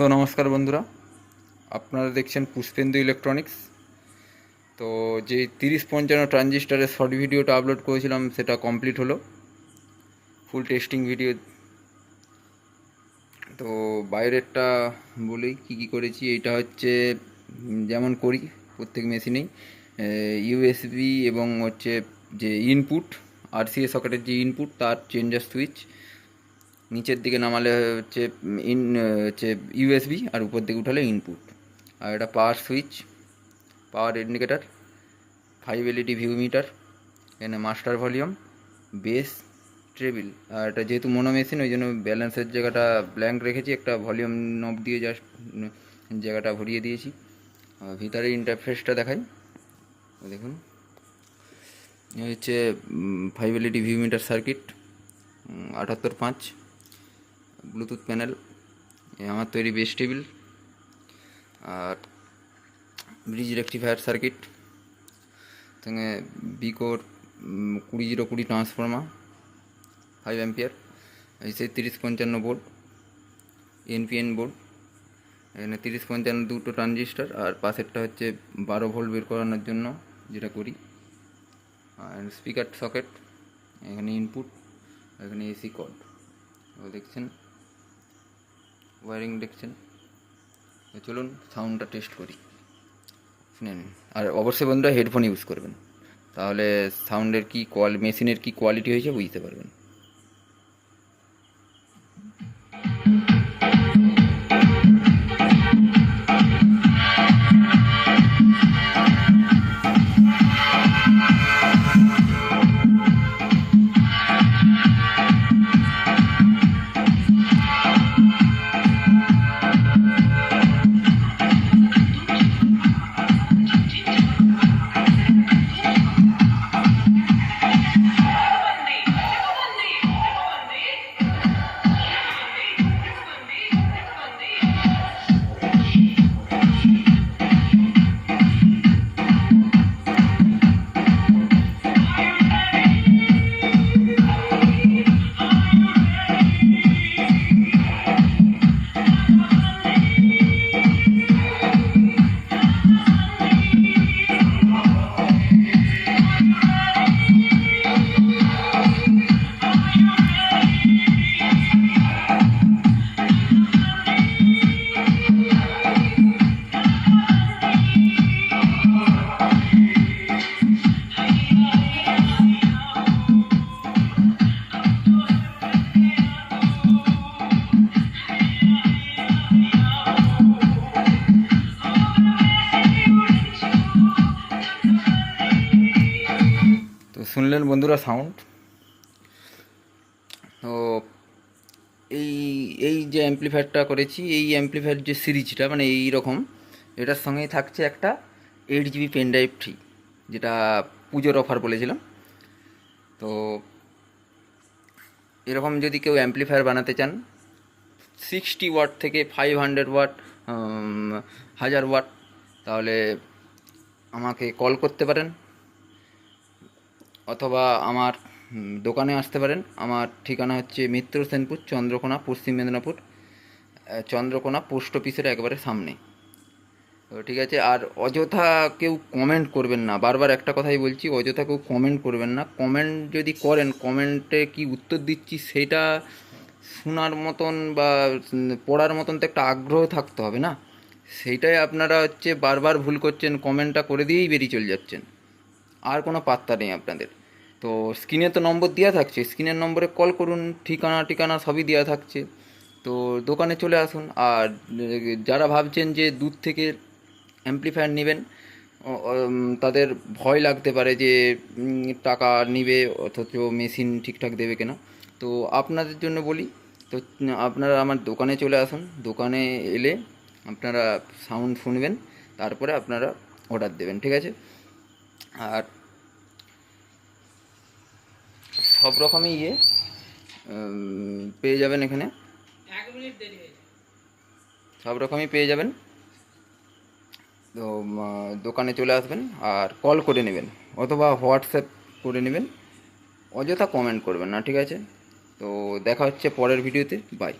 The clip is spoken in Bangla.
নমস্কার বন্ধুরা, আপনারা দেখছেন পুষ্পেন্দু ইলেকট্রনিক্স। তো যে 30-55 ট্রানজিস্টারের শর্ট ভিডিওটা আপলোড করেছিলাম সেটা কমপ্লিট হলো, ফুল টেস্টিং ভিডিও। তো বাইরেরটা বলি কী করেছি। এইটা হচ্ছে যেমন করি প্রত্যেক মেশিনেই, ইউএসবি এবং হচ্ছে যে ইনপুট আরসিএ সকেটের যে ইনপুট তার চেঞ্জার সুইচ, নিচের দিকে নামালে হচ্ছে হচ্ছে ইউএসবি, আর উপর দিকে উঠালে ইনপুট। আর এটা পাওয়ার সুইচ, পাওয়ার ইন্ডিকেটার, 5 এলইডি ভিউ মিটার, এখানে মাস্টার ভলিউম, বেস, ট্রেবিল। আর এটা যেহেতু মোনো মেশিন ওই জন্য ব্যালেন্সের জায়গাটা ব্ল্যাঙ্ক রেখেছি, একটা ভলিউম নব দিয়ে জাস্ট জায়গাটা ভরিয়ে দিয়েছি। ভিতরে ইন্টারফেসটা দেখাই, দেখুন। হচ্ছে 5 LED view meter circuit, 78.5 Bluetooth panel, আমার তৈরি বেস টেবিল, আর ব্রিজ রেকটিফায়ার সার্কিট, সঙ্গে বিকোর 20020 ট্রান্সফর্মার 5 অ্যাম্পিয়ার, এই 3055 বোর্ড, এনপিএন বোর্ড, এখানে 3055 দুটো ট্রানজিস্টার, আর পাশেরটা হচ্ছে 12 ভোল্ট বের করানোর জন্য যেটা করি। আর স্পিকার সকেট, এখানে ইনপুট, এখানে এসি কর্ড দেখছেন, ওয়ারিং দেখছেন। চলুন সাউন্ডটা টেস্ট করি, শুনেন। আর অবশ্যই বন্ধুরা হেডফোন ইউজ করবেন, তাহলে সাউন্ডের কি মেশিনের কি কোয়ালিটি হয়েছে বুঝতে পারবেন। শুনলেন বন্ধুরা সাউন্ড। তো এই এই যে অ্যাম্পলিফায়ারটা করেছি, এই অ্যাম্পলিফায়ার যে সিরিজটা মানে এই রকম, এটার সঙ্গেই থাকছে একটা 8 জিবি পেন ড্রাইভ ফ্রি, যেটা পুজোর অফার বলেছিলাম। তো এরকম যদি কেউ অ্যাম্পলিফায়ার বানাতে চান 60 ওয়াট থেকে 500 ওয়াট, 1000 ওয়াট, তাহলে আমাকে কল করতে পারেন, অথবা আমার দোকানে আসতে পারেন। আমার ঠিকানা হচ্ছে মিত্র সেনপুর, চন্দ্রকোনা, পশ্চিম মেদিনীপুর, চন্দ্রকোনা পোস্ট অফিসের একবারে সামনে। তো ঠিক আছে। আর অযথা কেউ কমেন্ট করবেন না, বারবার একটা কথাই বলছি, অযথা কেউ কমেন্ট করবেন না। কমেন্ট যদি করেন, কমেন্টে কি উত্তর দিচ্ছি সেটা শোনার মতন বা পড়ার মতন তো একটা আগ্রহ থাকতে হবে না, সেইটাই আপনারা হচ্ছে বারবার ভুল করছেন, কমেন্টটা করে দিয়েই বেরিয়ে চলে যাচ্ছেন, আর কোনো পাত্তা নেই আপনাদের। তো স্ক্রিনে তো নম্বর দেওয়া থাকছে, স্ক্রিনের নম্বরে কল করুন, ঠিকানা সবই দেওয়া থাকছে। তো দোকানে চলে আসুন। আর যারা ভাবছেন যে দূর থেকে অ্যাম্পলিফায়ার নেবেন, তাদের ভয় লাগতে পারে যে টাকা নিবে অথচ মেশিন ঠিকঠাক দেবে কিনা। তো আপনাদের জন্য বলি, তো আপনারা আমার দোকানে চলে আসুন, দোকানে এলে আপনারা সাউন্ড শুনবেন, তারপরে আপনারা অর্ডার দেবেন, ঠিক আছে। আর সব রকমই পেয়ে যাবেন এখানে, সব রকমই পেয়ে যাবেন। তো দোকানে চলে আসবেন আর কল করে নেবেন, অথবা হোয়াটসঅ্যাপ করে নেবেন, অযথা কমেন্ট করবেন না, ঠিক আছে। তো দেখা হচ্ছে পরের ভিডিওতে, বাই।